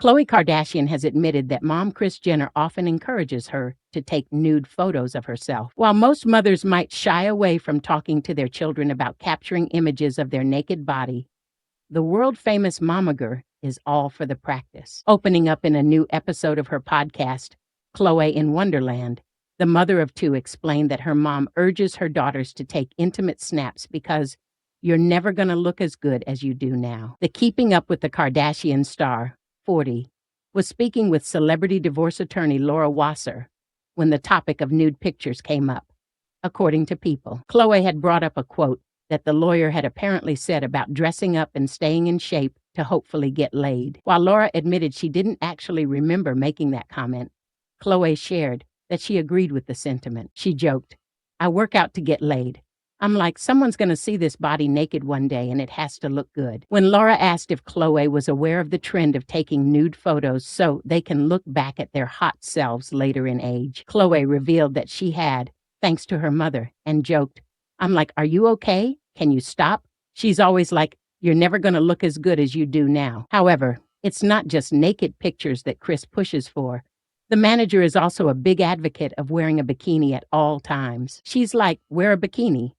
Khloe Kardashian has admitted that mom Kris Jenner often encourages her to take nude photos of herself. While most mothers might shy away from talking to their children about capturing images of their naked body, the world-famous momager is all for the practice. Opening up in a new episode of her podcast, Khloe in Wonderland, the mother of two explained that her mom urges her daughters to take intimate snaps because you're never going to look as good as you do now. The Keeping Up with the Kardashian star, 40, was speaking with celebrity divorce attorney Laura Wasser when the topic of nude pictures came up. According to People, Khloe had brought up a quote that the lawyer had apparently said about dressing up and staying in shape to hopefully get laid. While Laura admitted she didn't actually remember making that comment, Khloe shared that she agreed with the sentiment. She joked, "I work out to get laid. I'm like, someone's going to see this body naked one day and it has to look good." When Laura asked if Khloe was aware of the trend of taking nude photos so they can look back at their hot selves later in age, Khloe revealed that she had, thanks to her mother, and joked, "I'm like, are you okay? Can you stop?" She's always like, "You're never going to look as good as you do now." However, it's not just naked pictures that Kris pushes for. The manager is also a big advocate of wearing a bikini at all times. She's like, "Wear a bikini.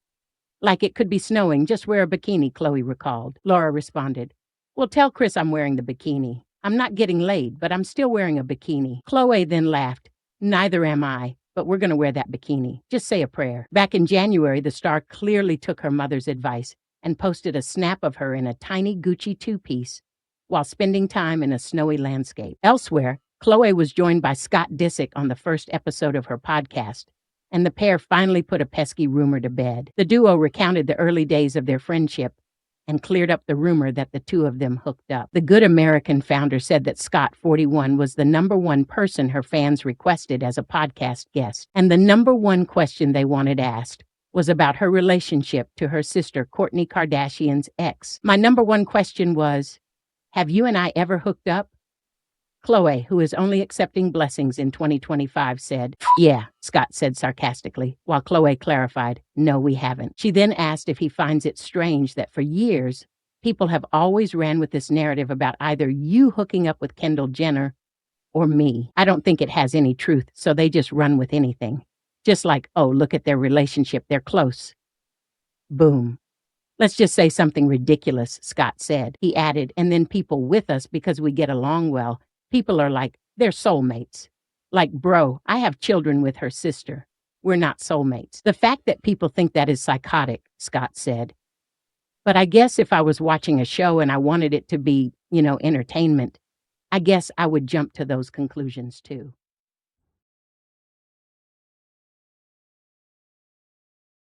Like it could be snowing, just wear a bikini," Khloe recalled. Laura responded, "Well, tell Kris I'm wearing the bikini. I'm not getting laid, but I'm still wearing a bikini." Khloe then laughed, "Neither am I, but we're going to wear that bikini. Just say a prayer." Back in January, the star clearly took her mother's advice and posted a snap of her in a tiny Gucci two-piece while spending time in a snowy landscape. Elsewhere, Khloe was joined by Scott Disick on the first episode of her podcast, and the pair finally put a pesky rumor to bed. The duo recounted the early days of their friendship and cleared up the rumor that the two of them hooked up. The Good American founder said that Scott, 41, was the #1 person her fans requested as a podcast guest, and the #1 question they wanted asked was about her relationship to her sister Kourtney Kardashian's ex. "My #1 question was, have you and I ever hooked up?" Khloe, who is only accepting blessings in 2025, said, "Yeah," Scott said sarcastically, while Khloe clarified, "No, we haven't." She then asked if he finds it strange that for years, people have always ran with this narrative about either you hooking up with Kendall Jenner or me. "I don't think it has any truth, so they just run with anything. Just like, oh, look at their relationship, they're close. Boom. Let's just say something ridiculous," Scott said. He added, "And then people with us because we get along well. People are like, they're soulmates. Like, bro, I have children with her sister. We're not soulmates." "The fact that people think that is psychotic," Scott said. "But I guess if I was watching a show and I wanted it to be, entertainment, I guess I would jump to those conclusions too."